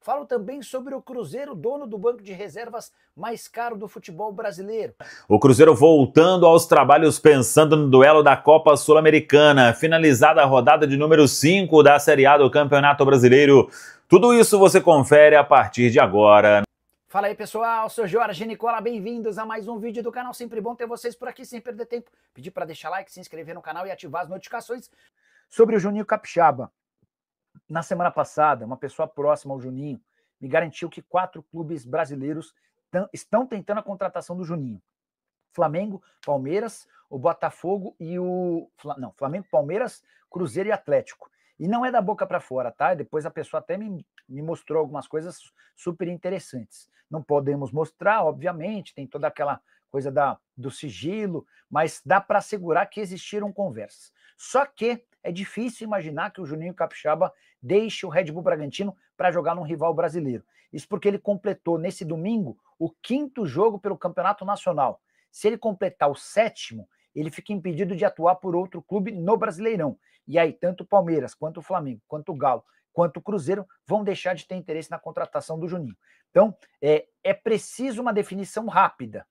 Falo também sobre o Cruzeiro, dono do banco de reservas mais caro do futebol brasileiro. O Cruzeiro voltando aos trabalhos pensando no duelo da Copa Sul-Americana, finalizada a rodada de número 5 da Série A do Campeonato Brasileiro. Tudo isso você confere a partir de agora. Fala aí pessoal, sou Jorge Nicola, bem-vindos a mais um vídeo do canal, sempre bom ter vocês por aqui sem perder tempo. Pedir para deixar like, se inscrever no canal e ativar as notificações. Sobre o Juninho Capixaba, na semana passada, uma pessoa próxima ao Juninho me garantiu que 4 clubes brasileiros estão tentando a contratação do Juninho. Flamengo, Palmeiras, o Botafogo e o... Não, Flamengo, Palmeiras, Cruzeiro e Atlético. E não é da boca para fora, tá? Depois a pessoa até me mostrou algumas coisas super interessantes. Não podemos mostrar, obviamente, tem toda aquela coisa do sigilo, mas dá para assegurar que existiram conversas. Só que é difícil imaginar que o Juninho Capixaba deixe o Red Bull Bragantino para jogar num rival brasileiro. Isso porque ele completou nesse domingo o 5º jogo pelo Campeonato Nacional. Se ele completar o 7º, ele fica impedido de atuar por outro clube no Brasileirão. E aí, tanto o Palmeiras, quanto o Flamengo, quanto o Galo, quanto o Cruzeiro vão deixar de ter interesse na contratação do Juninho. Então, é preciso uma definição rápida.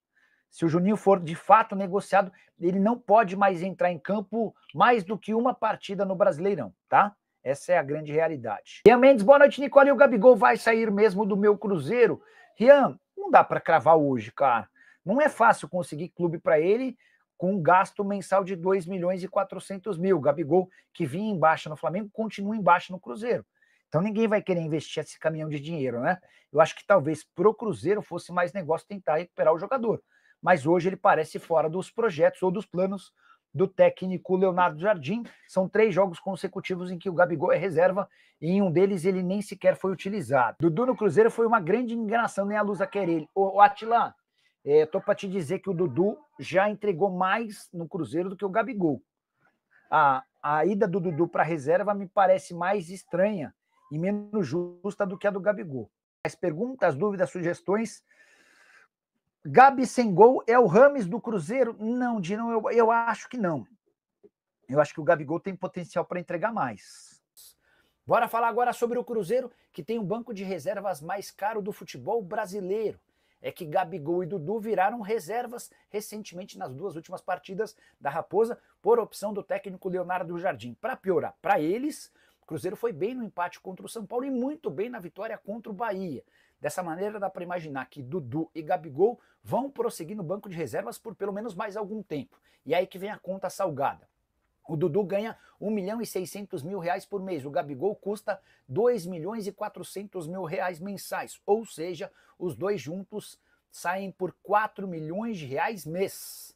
Se o Juninho for de fato negociado, ele não pode mais entrar em campo mais do que uma partida no Brasileirão, tá? Essa é a grande realidade. Rian Mendes, boa noite, Nicole. E o Gabigol vai sair mesmo do meu Cruzeiro? Rian, não dá para cravar hoje, cara. Não é fácil conseguir clube para ele com um gasto mensal de 2 milhões e 400 mil. O Gabigol, que vinha embaixo no Flamengo, continua embaixo no Cruzeiro. Então ninguém vai querer investir esse caminhão de dinheiro, né? Eu acho que talvez pro Cruzeiro fosse mais negócio tentar recuperar o jogador. Mas hoje ele parece fora dos projetos ou dos planos do técnico Leonardo Jardim. São 3 jogos consecutivos em que o Gabigol é reserva e em um deles ele nem sequer foi utilizado. Dudu no Cruzeiro foi uma grande enganação, nem a luz a querer ele. Ô Atila, tô para te dizer que o Dudu já entregou mais no Cruzeiro do que o Gabigol. A ida do Dudu para reserva me parece mais estranha e menos justa do que a do Gabigol. As perguntas, dúvidas, sugestões... Gabi sem gol é o Rames do Cruzeiro? Não, Dino, eu acho que não. Eu acho que o Gabigol tem potencial para entregar mais. Bora falar agora sobre o Cruzeiro, que tem o banco de reservas mais caro do futebol brasileiro. É que Gabigol e Dudu viraram reservas recentemente nas 2 últimas partidas da Raposa, por opção do técnico Leonardo Jardim. Para piorar, para eles, o Cruzeiro foi bem no empate contra o São Paulo e muito bem na vitória contra o Bahia. Dessa maneira, dá para imaginar que Dudu e Gabigol vão prosseguir no banco de reservas por pelo menos mais algum tempo. E aí que vem a conta salgada. O Dudu ganha 1 milhão e 600 mil reais por mês. O Gabigol custa 2 milhões e 400 mil reais mensais. Ou seja, os dois juntos saem por 4 milhões de reais mês.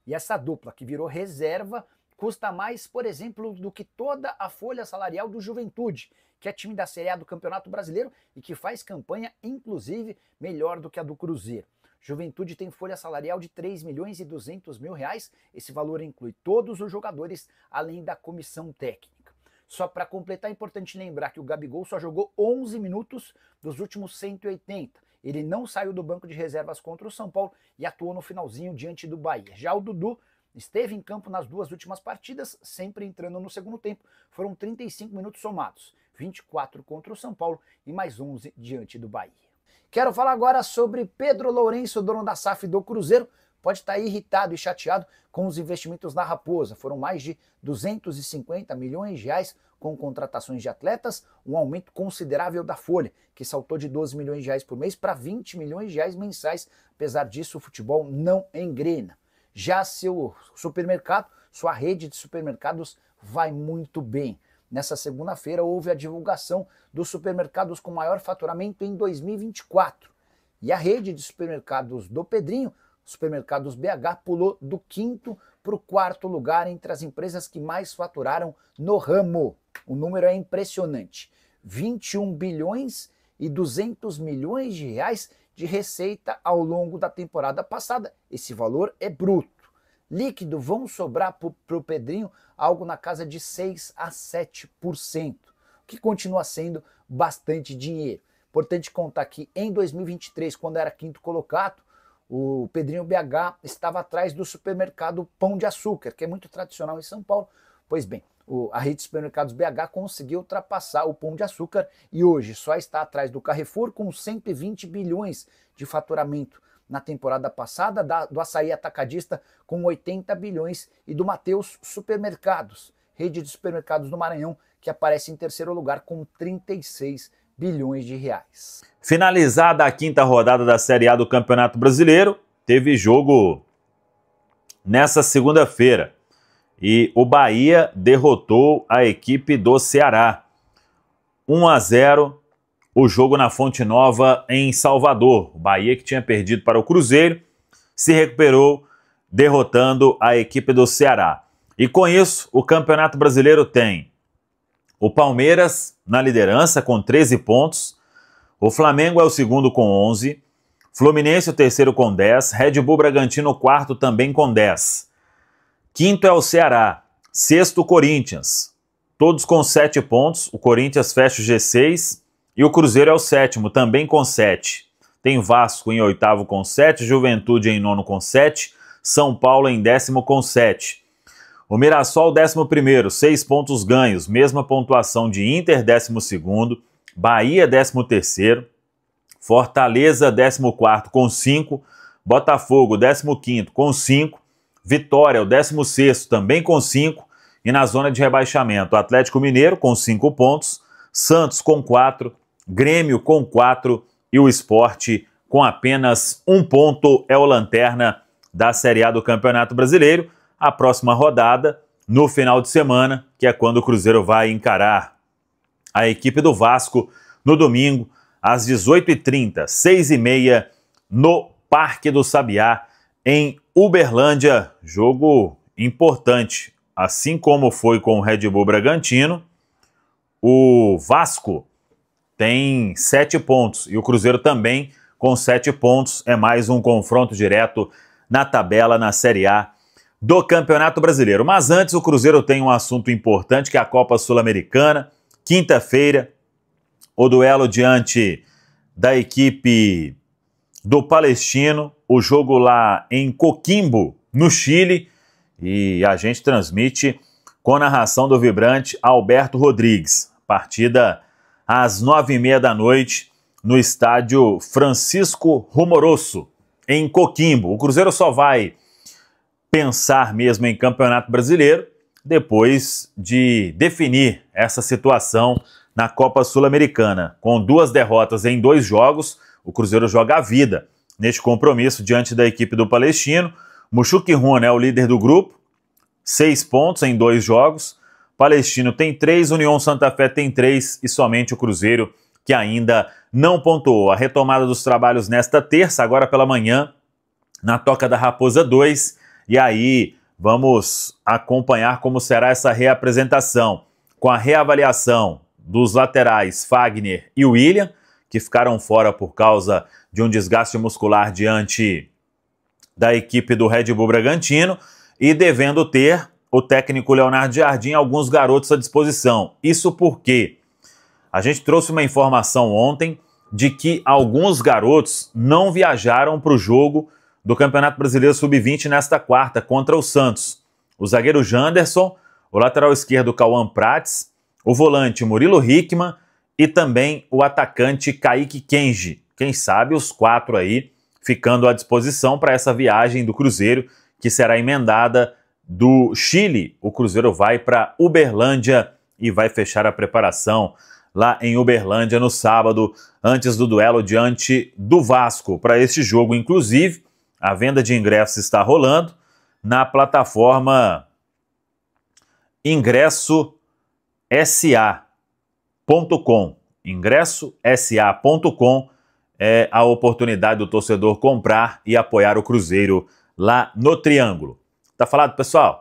E essa dupla que virou reserva custa mais, por exemplo, do que toda a folha salarial do Juventude, que é time da Série A do Campeonato Brasileiro e que faz campanha, inclusive, melhor do que a do Cruzeiro. Juventude tem folha salarial de 3 milhões e 200 mil reais. Esse valor inclui todos os jogadores, além da comissão técnica. Só para completar, é importante lembrar que o Gabigol só jogou 11 minutos dos últimos 180. Ele não saiu do banco de reservas contra o São Paulo e atuou no finalzinho diante do Bahia. Já o Dudu esteve em campo nas 2 últimas partidas, sempre entrando no segundo tempo. Foram 35 minutos somados, 24 contra o São Paulo e mais 11 diante do Bahia. Quero falar agora sobre Pedro Lourenço, dono da SAF do Cruzeiro. Pode estar irritado e chateado com os investimentos na Raposa. Foram mais de 250 milhões de reais com contratações de atletas, um aumento considerável da folha, que saltou de 12 milhões de reais por mês para 20 milhões de reais mensais. Apesar disso, o futebol não engrena. Já seu supermercado, sua rede de supermercados vai muito bem. Nessa segunda-feira houve a divulgação dos supermercados com maior faturamento em 2024. E a rede de supermercados do Pedrinho, Supermercados BH, pulou do 5º para o 4º lugar entre as empresas que mais faturaram no ramo. O número é impressionante. 21 bilhões e 200 milhões de reais de receita ao longo da temporada passada. Esse valor é bruto. Líquido vão sobrar para o Pedrinho algo na casa de 6 a 7%, o que continua sendo bastante dinheiro. Importante contar que em 2023, quando era 5º colocado, o Pedrinho BH estava atrás do supermercado Pão de Açúcar, que é muito tradicional em São Paulo. Pois bem, a rede de supermercados BH conseguiu ultrapassar o Pão de Açúcar e hoje só está atrás do Carrefour com 120 bilhões de faturamento na temporada passada, do Açaí Atacadista com 80 bilhões e do Mateus Supermercados, rede de supermercados do Maranhão, que aparece em terceiro lugar com 36 bilhões de reais. Finalizada a quinta rodada da Série A do Campeonato Brasileiro, teve jogo nessa segunda-feira e o Bahia derrotou a equipe do Ceará. 1-0 o jogo na Fonte Nova em Salvador. O Bahia, que tinha perdido para o Cruzeiro, se recuperou derrotando a equipe do Ceará. E com isso, o Campeonato Brasileiro tem o Palmeiras na liderança com 13 pontos, o Flamengo é o segundo com 11, Fluminense o terceiro com 10, Red Bull Bragantino o quarto também com 10. Quinto é o Ceará, sexto o Corinthians, todos com 7 pontos, o Corinthians fecha o G6 e o Cruzeiro é o sétimo, também com 7. Tem Vasco em oitavo com 7, Juventude em nono com 7, São Paulo em décimo com 7. O Mirassol, 11º, 6 pontos ganhos, mesma pontuação de Inter, 12º, Bahia, 13º, Fortaleza, 14º, com 5, Botafogo, 15º, com 5, Vitória, o 16º, também com 5, e na zona de rebaixamento, Atlético Mineiro, com 5 pontos, Santos, com 4, Grêmio, com 4, e o Sport, com apenas 1 ponto, é o lanterna da Série A do Campeonato Brasileiro. A próxima rodada, no final de semana, que é quando o Cruzeiro vai encarar a equipe do Vasco no domingo, às 18h30, 6h30, no Parque do Sabiá, em Uberlândia. Jogo importante. Assim como foi com o Red Bull Bragantino, o Vasco tem 7 pontos e o Cruzeiro também com 7 pontos. É mais um confronto direto na tabela, na Série A do Campeonato Brasileiro. Mas antes, o Cruzeiro tem um assunto importante, que é a Copa Sul-Americana. Quinta-feira, o duelo diante da equipe do Palestino, o jogo lá em Coquimbo, no Chile, e a gente transmite com narração do vibrante Alberto Rodrigues. Partida às 9h30 da noite, no estádio Francisco Rumoroso, em Coquimbo. O Cruzeiro só vai pensar mesmo em Campeonato Brasileiro depois de definir essa situação na Copa Sul-Americana. Com 2 derrotas em 2 jogos, o Cruzeiro joga a vida neste compromisso diante da equipe do Palestino. Muxuque Runa é o líder do grupo, 6 pontos em 2 jogos. Palestino tem 3, União Santa Fé tem 3 e somente o Cruzeiro que ainda não pontuou. A retomada dos trabalhos nesta terça, agora pela manhã, na Toca da Raposa 2, e aí vamos acompanhar como será essa reapresentação, com a reavaliação dos laterais Fagner e William, que ficaram fora por causa de um desgaste muscular diante da equipe do Red Bull Bragantino, e devendo ter o técnico Leonardo Jardim alguns garotos à disposição. Isso porque a gente trouxe uma informação ontem de que alguns garotos não viajaram para o jogo do Campeonato Brasileiro Sub-20 nesta quarta contra o Santos. O zagueiro Janderson, o lateral esquerdo Cauã Prates, o volante Murilo Hickman e também o atacante Kaique Kenji. Quem sabe os 4 aí ficando à disposição para essa viagem do Cruzeiro, que será emendada do Chile. O Cruzeiro vai para Uberlândia e vai fechar a preparação lá em Uberlândia no sábado, antes do duelo diante do Vasco. Para este jogo, inclusive, a venda de ingressos está rolando na plataforma ingressosa.com. Ingressosa.com é a oportunidade do torcedor comprar e apoiar o Cruzeiro lá no Triângulo. Tá falado, pessoal?